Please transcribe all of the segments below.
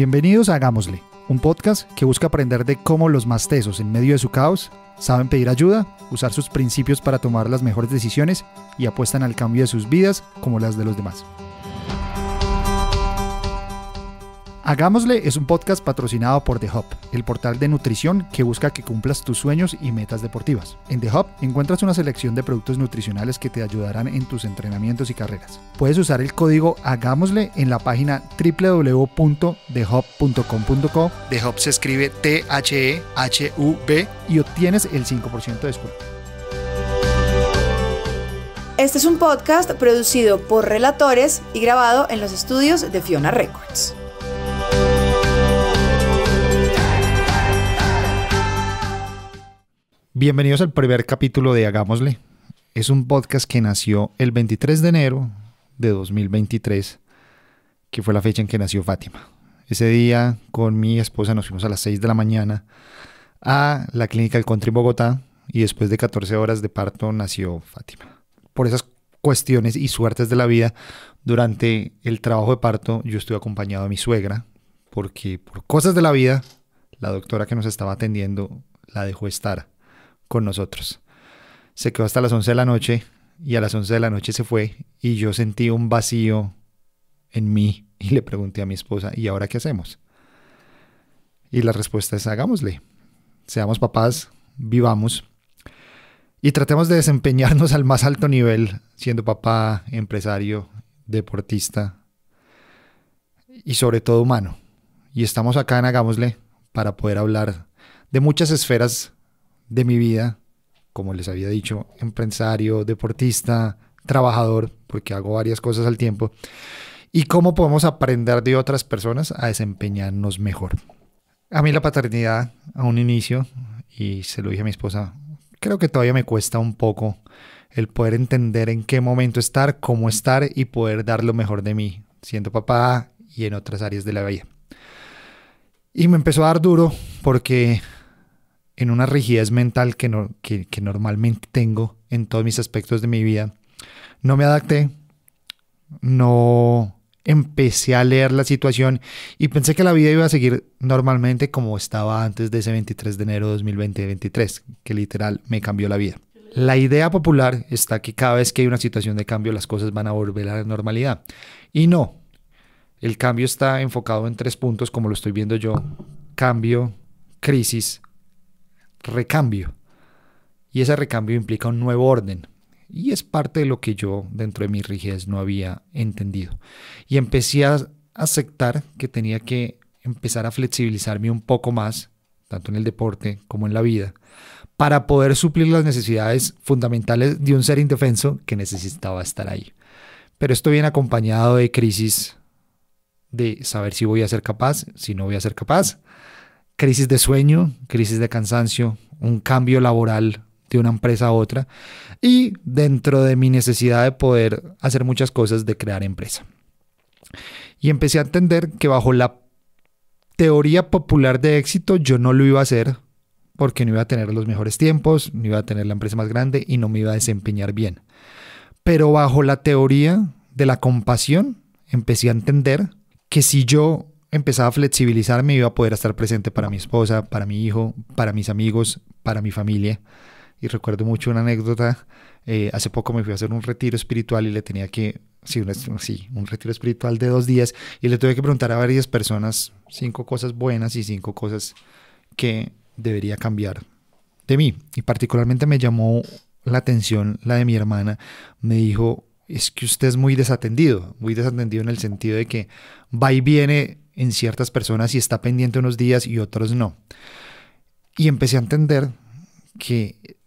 Bienvenidos a Hagámosle, un podcast que busca aprender de cómo los más tesos en medio de su caos saben pedir ayuda, usar sus principios para tomar las mejores decisiones y apuestan al cambio de sus vidas como las de los demás. Hagámosle es un podcast patrocinado por The Hub, el portal de nutrición que busca que cumplas tus sueños y metas deportivas. En The Hub encuentras una selección de productos nutricionales que te ayudarán en tus entrenamientos y carreras. Puedes usar el código Hagámosle en la página www.thehub.com.co. The Hub se escribe THEHUB y obtienes el 5% de descuento. Este es un podcast producido por relatores y grabado en los estudios de Fiona Records. Bienvenidos al primer capítulo de Hagámosle. Es un podcast que nació el 23 de enero de 2023, que fue la fecha en que nació Fátima. Ese día con mi esposa nos fuimos a las 6 de la mañana a la clínica del Country en Bogotá y después de 14 horas de parto nació Fátima. Por esas cuestiones y suertes de la vida, durante el trabajo de parto yo estuve acompañado de mi suegra, porque por cosas de la vida la doctora que nos estaba atendiendo la dejó estar con nosotros. Se quedó hasta las 11 de la noche y a las 11 de la noche se fue y yo sentí un vacío en mí y le pregunté a mi esposa, ¿y ahora qué hacemos? Y la respuesta es: hagámosle. Seamos papás, vivamos y tratemos de desempeñarnos al más alto nivel, siendo papá, empresario, deportista y sobre todo humano. Y estamos acá en Hagámosle para poder hablar de muchas esferas de mi vida, como les había dicho, empresario, deportista, trabajador, porque hago varias cosas al tiempo, y cómo podemos aprender de otras personas a desempeñarnos mejor. A mí la paternidad, a un inicio, y se lo dije a mi esposa, creo que todavía me cuesta un poco el poder entender en qué momento estar, cómo estar y poder dar lo mejor de mí, siendo papá y en otras áreas de la vida. Y me empezó a dar duro porque en una rigidez mental que normalmente tengo en todos mis aspectos de mi vida, no me adapté, no empecé a leer la situación y pensé que la vida iba a seguir normalmente como estaba antes de ese 23 de enero de 2023, que literal me cambió la vida. La idea popular está que cada vez que hay una situación de cambio las cosas van a volver a la normalidad. Y no, el cambio está enfocado en 3 puntos como lo estoy viendo yo: cambio, crisis, recambio. Y ese recambio implica un nuevo orden. Y es parte de lo que yo, dentro de mi rigidez, no había entendido. Y empecé a aceptar que tenía que empezar a flexibilizarme un poco más, tanto en el deporte como en la vida, para poder suplir las necesidades fundamentales de un ser indefenso que necesitaba estar ahí. Pero esto viene acompañado de crisis, de saber si voy a ser capaz, si no voy a ser capaz, crisis de sueño, crisis de cansancio, un cambio laboral de una empresa a otra y dentro de mi necesidad de poder hacer muchas cosas, de crear empresa. Y empecé a entender que bajo la teoría popular de éxito yo no lo iba a hacer porque no iba a tener los mejores tiempos, no iba a tener la empresa más grande y no me iba a desempeñar bien. Pero bajo la teoría de la compasión empecé a entender que si yo empezaba a flexibilizarme iba a poder estar presente para mi esposa, para mi hijo, para mis amigos, para mi familia. Y recuerdo mucho una anécdota. Hace poco me fui a hacer un retiro espiritual y le tenía que... un retiro espiritual de 2 días y le tuve que preguntar a varias personas 5 cosas buenas y 5 cosas que debería cambiar de mí. Y particularmente me llamó la atención la de mi hermana. Me dijo: es que usted es muy desatendido en el sentido de que va y viene en ciertas personas y está pendiente unos días y otros no. Y empecé a entender que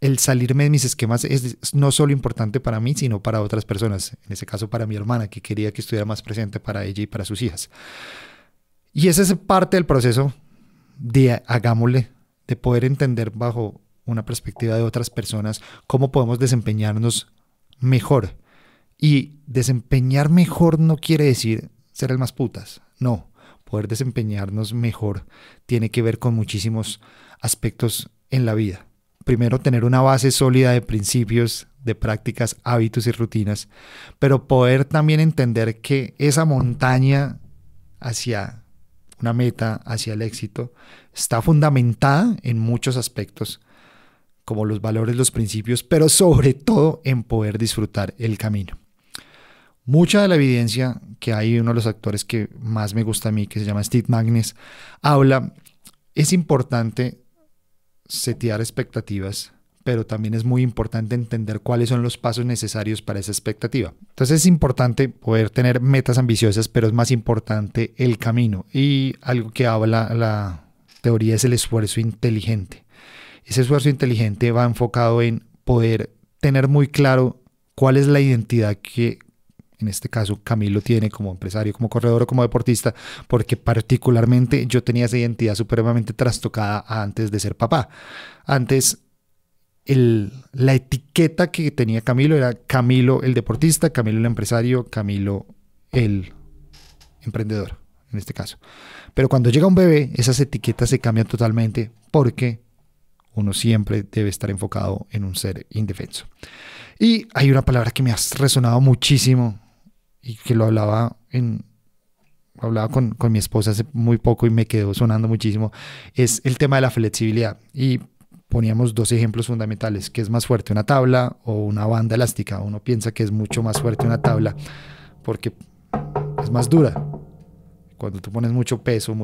el salirme de mis esquemas es no solo importante para mí, sino para otras personas. En ese caso para mi hermana, que quería que estuviera más presente para ella y para sus hijas. Y esa es parte del proceso de Hagámosle, de poder entender bajo una perspectiva de otras personas cómo podemos desempeñarnos mejor. Y desempeñar mejor no quiere decir ser el más putas. No, poder desempeñarnos mejor tiene que ver con muchísimos aspectos en la vida. Primero, tener una base sólida de principios, de prácticas, hábitos y rutinas, pero poder también entender que esa montaña hacia una meta hacia el éxito, está fundamentada en muchos aspectos, como los valores, los principios, pero sobre todo en poder disfrutar el camino. Mucha de la evidencia que hay, uno de los actores que más me gusta a mí, que se llama Steve Magnes, habla, es importante setear expectativas, pero también es muy importante entender cuáles son los pasos necesarios para esa expectativa. Entonces es importante poder tener metas ambiciosas, pero es más importante el camino. Y algo que habla la teoría es el esfuerzo inteligente. Ese esfuerzo inteligente va enfocado en poder tener muy claro cuál es la identidad que, en este caso, Camilo tiene como empresario, como corredor o como deportista, porque particularmente yo tenía esa identidad supremamente trastocada antes de ser papá. Antes, la etiqueta que tenía Camilo era Camilo el deportista, Camilo el empresario, Camilo el emprendedor, en este caso. Pero cuando llega un bebé, esas etiquetas se cambian totalmente porque uno siempre debe estar enfocado en un ser indefenso. Y hay una palabra que me ha resonado muchísimo y que lo hablaba con mi esposa hace muy poco y me quedó sonando muchísimo, es el tema de la flexibilidad. Y poníamos dos ejemplos fundamentales: ¿qué es más fuerte, una tabla o una banda elástica? Uno piensa que es mucho más fuerte una tabla porque es más dura. Cuando tú pones mucho peso,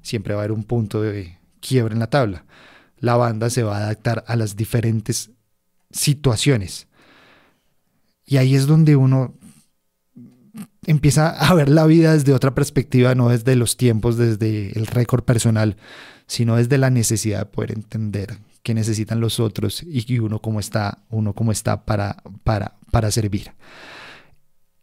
siempre va a haber un punto de quiebre en la tabla. La banda se va a adaptar a las diferentes situaciones. Y ahí es donde uno empieza a ver la vida desde otra perspectiva, no desde los tiempos, desde el récord personal, sino desde la necesidad de poder entender qué necesitan los otros y uno cómo está para servir.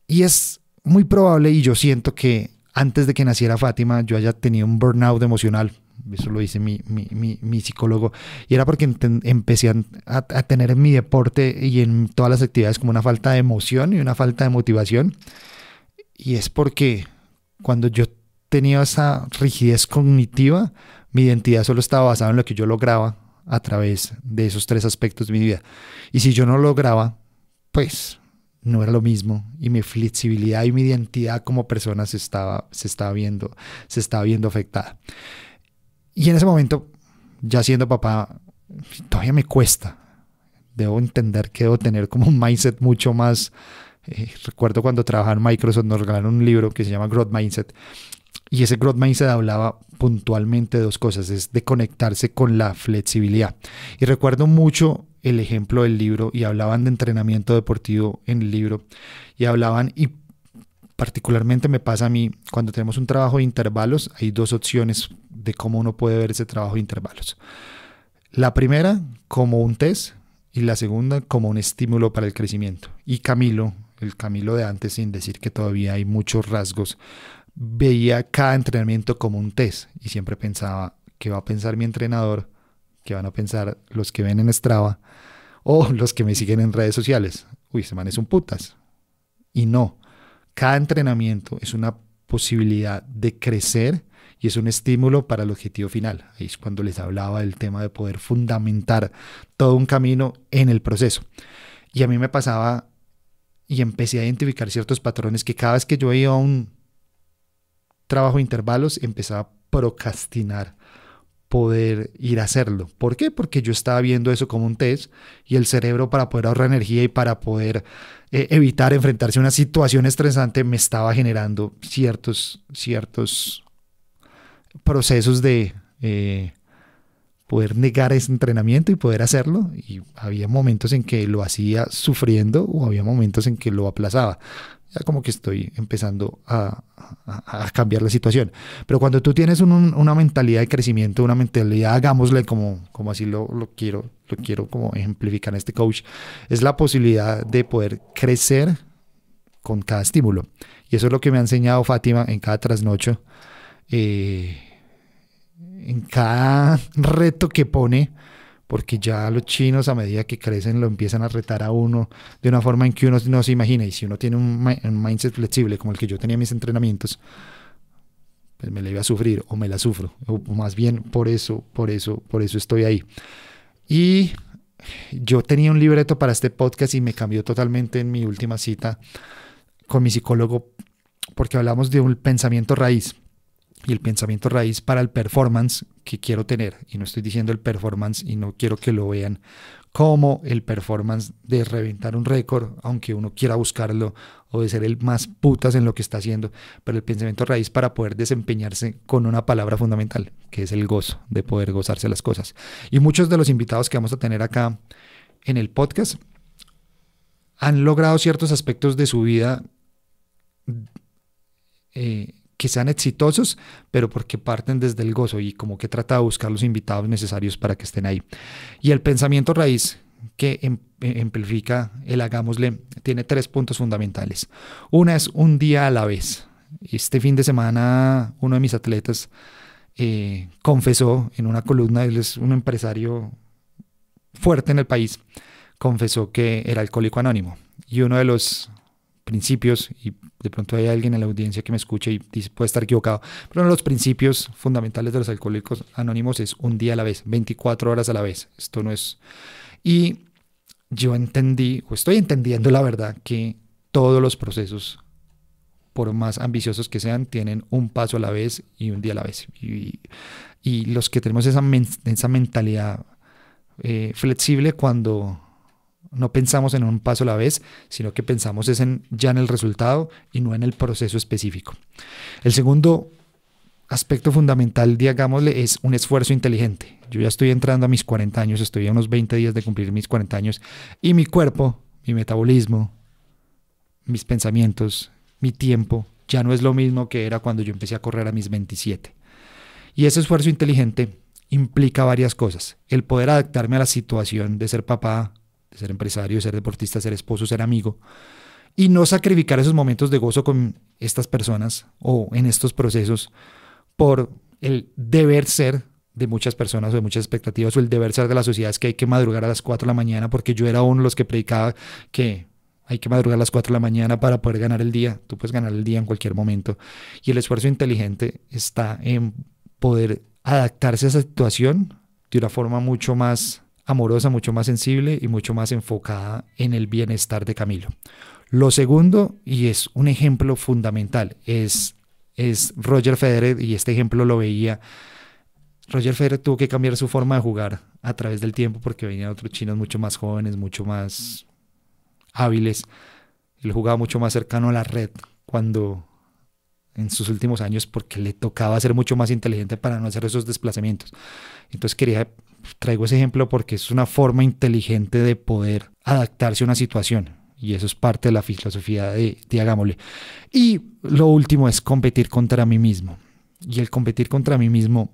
Y es muy probable, y yo siento que antes de que naciera Fátima yo haya tenido un burnout emocional. Eso lo dice mi psicólogo, y era porque empecé a tener en mi deporte y en todas las actividades como una falta de emoción y una falta de motivación. Y es porque cuando yo tenía esa rigidez cognitiva, mi identidad solo estaba basada en lo que yo lograba a través de esos tres aspectos de mi vida. Y si yo no lograba, pues no era lo mismo, y mi flexibilidad y mi identidad como persona se estaba viendo afectada. Y en ese momento, ya siendo papá, todavía me cuesta. Debo entender que debo tener como un mindset mucho más. Recuerdo cuando trabajaba en Microsoft, nos regalaron un libro que se llama Growth Mindset. Y ese Growth Mindset hablaba puntualmente de dos cosas: es de conectarse con la flexibilidad. Y recuerdo mucho el ejemplo del libro, y hablaban de entrenamiento deportivo en el libro. Y hablaban, y particularmente me pasa a mí, cuando tenemos un trabajo de intervalos, hay dos opciones de cómo uno puede ver ese trabajo de intervalos. La primera, como un test, y la segunda, como un estímulo para el crecimiento. Y Camilo, el Camilo de antes, sin decir que todavía hay muchos rasgos, veía cada entrenamiento como un test, y siempre pensaba: ¿qué va a pensar mi entrenador? ¿Qué van a pensar los que ven en Strava o los que me siguen en redes sociales? Uy, ese man es un putas. Y no, cada entrenamiento es una posibilidad de crecer y es un estímulo para el objetivo final. Ahí es cuando les hablaba del tema de poder fundamentar todo un camino en el proceso. Y a mí me pasaba, y empecé a identificar ciertos patrones, que cada vez que yo iba a un trabajo de intervalos empezaba a procrastinar poder ir a hacerlo. ¿Por qué? Porque yo estaba viendo eso como un test, y el cerebro, para poder ahorrar energía y para poder evitar enfrentarse a una situación estresante, me estaba generando ciertos procesos de poder negar ese entrenamiento y poder hacerlo. Y había momentos en que lo hacía sufriendo, o había momentos en que lo aplazaba. Ya como que estoy empezando a cambiar la situación. Pero cuando tú tienes una mentalidad de crecimiento, una mentalidad, hagámosle, como así lo quiero como ejemplificar en este coach, es la posibilidad de poder crecer con cada estímulo. Y eso es lo que me ha enseñado Fátima en cada trasnocho, en cada reto que pone, porque ya los chinos, a medida que crecen, lo empiezan a retar a uno de una forma en que uno no se imagina. Y si uno tiene un mindset flexible como el que yo tenía en mis entrenamientos, pues me la iba a sufrir, o me la sufro, o más bien por eso estoy ahí. Y yo tenía un libreto para este podcast y me cambió totalmente en mi última cita con mi psicólogo, porque hablamos de un pensamiento raíz. y el pensamiento raíz para el performance que quiero tener. Y no estoy diciendo el performance y no quiero que lo vean como el performance de reventar un récord, aunque uno quiera buscarlo, o de ser el más putas en lo que está haciendo, pero el pensamiento raíz para poder desempeñarse con una palabra fundamental, que es el gozo, de poder gozarse las cosas. Y muchos de los invitados que vamos a tener acá en el podcast han logrado ciertos aspectos de su vida que sean exitosos, pero porque parten desde el gozo, y como que trata de buscar los invitados necesarios para que estén ahí. Y el pensamiento raíz que amplifica el hagámosle tiene 3 puntos fundamentales. Una es un día a la vez. Este fin de semana uno de mis atletas confesó en una columna, él es un empresario fuerte en el país, confesó que era alcohólico anónimo, y uno de los principios, y de pronto hay alguien en la audiencia que me escuche y dice, puede estar equivocado, pero uno de los principios fundamentales de los alcohólicos anónimos es un día a la vez, 24 horas a la vez. Esto no es... Y yo entendí, o estoy entendiendo la verdad, que todos los procesos, por más ambiciosos que sean, tienen un paso a la vez y un día a la vez. Y los que tenemos esa mentalidad flexible, cuando no pensamos en un paso a la vez, sino que pensamos es ya en el resultado y no en el proceso específico. El segundo aspecto fundamental, digámosle, es un esfuerzo inteligente. Yo ya estoy entrando a mis 40 años, estoy a unos 20 días de cumplir mis 40 años, y mi cuerpo, mi metabolismo, mis pensamientos, mi tiempo, ya no es lo mismo que era cuando yo empecé a correr a mis 27. Y ese esfuerzo inteligente implica varias cosas. El poder adaptarme a la situación de ser papá, de ser empresario, de ser deportista, ser esposo, ser amigo, y no sacrificar esos momentos de gozo con estas personas o en estos procesos por el deber ser de muchas personas o de muchas expectativas, o el deber ser de la sociedad es que hay que madrugar a las 4 de la mañana, porque yo era uno de los que predicaba que hay que madrugar a las 4 de la mañana para poder ganar el día. Tú puedes ganar el día en cualquier momento, y el esfuerzo inteligente está en poder adaptarse a esa situación de una forma mucho más amorosa, mucho más sensible y mucho más enfocada en el bienestar de Camilo. Lo segundo, y es un ejemplo fundamental, es Roger Federer, y este ejemplo lo veía. Roger Federer tuvo que cambiar su forma de jugar a través del tiempo porque venían otros chinos mucho más jóvenes, mucho más hábiles. Él jugaba mucho más cercano a la red cuando en sus últimos años, porque le tocaba ser mucho más inteligente para no hacer esos desplazamientos. Entonces traigo ese ejemplo porque es una forma inteligente de poder adaptarse a una situación, y eso es parte de la filosofía de hagámosle. Y lo último es competir contra mí mismo, y el competir contra mí mismo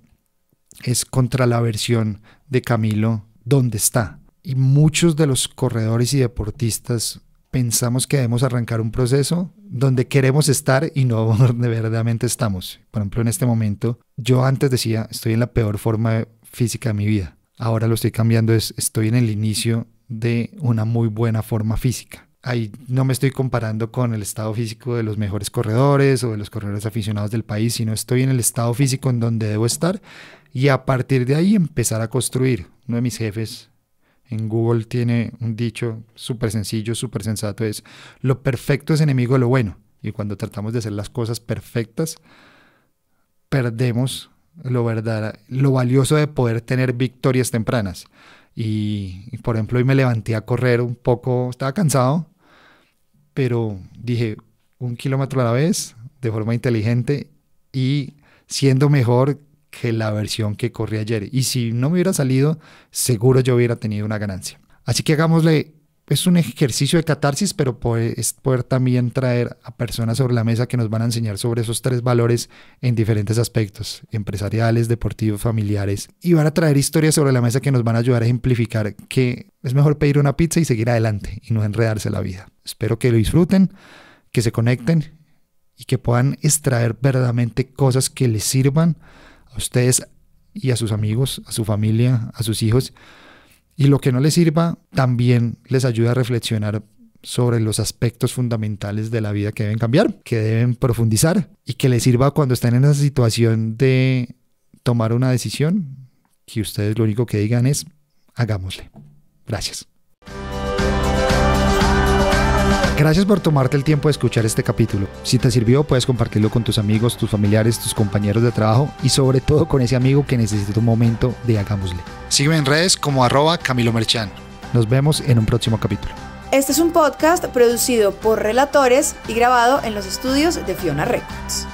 es contra la versión de Camilo donde está. Y muchos de los corredores y deportistas pensamos que debemos arrancar un proceso donde queremos estar y no donde verdaderamente estamos. Por ejemplo, en este momento, yo antes decía, estoy en la peor forma física de mi vida. Ahora lo estoy cambiando, estoy en el inicio de una muy buena forma física. Ahí no me estoy comparando con el estado físico de los mejores corredores o de los corredores aficionados del país, sino estoy en el estado físico en donde debo estar, y a partir de ahí empezar a construir. Uno de mis jefes en Google tiene un dicho súper sencillo, súper sensato, es: lo perfecto es enemigo de lo bueno. Y cuando tratamos de hacer las cosas perfectas, perdemos lo valioso de poder tener victorias tempranas. Y por ejemplo, hoy me levanté a correr un poco, estaba cansado, pero dije 1 kilómetro a la vez, de forma inteligente y siendo mejor que la versión que corrí ayer. Y si no me hubiera salido, seguro yo hubiera tenido una ganancia. Así que hagámosle, es un ejercicio de catarsis, pero es poder también traer a personas sobre la mesa que nos van a enseñar sobre esos 3 valores en diferentes aspectos, empresariales, deportivos, familiares, y van a traer historias sobre la mesa que nos van a ayudar a ejemplificar que es mejor pedir una pizza y seguir adelante y no enredarse la vida. Espero que lo disfruten, que se conecten y que puedan extraer verdaderamente cosas que les sirvan a ustedes y a sus amigos, a su familia, a sus hijos. Y lo que no les sirva también les ayuda a reflexionar sobre los aspectos fundamentales de la vida que deben cambiar, que deben profundizar, y que les sirva cuando estén en esa situación de tomar una decisión, que ustedes lo único que digan es: hagámosle. Gracias. Gracias por tomarte el tiempo de escuchar este capítulo. Si te sirvió, puedes compartirlo con tus amigos, tus familiares, tus compañeros de trabajo y sobre todo con ese amigo que necesita un momento de hagámosle. Sígueme en redes como @CamiloMerchan. Nos vemos en un próximo capítulo. Este es un podcast producido por Relatores y grabado en los estudios de Fiona Records.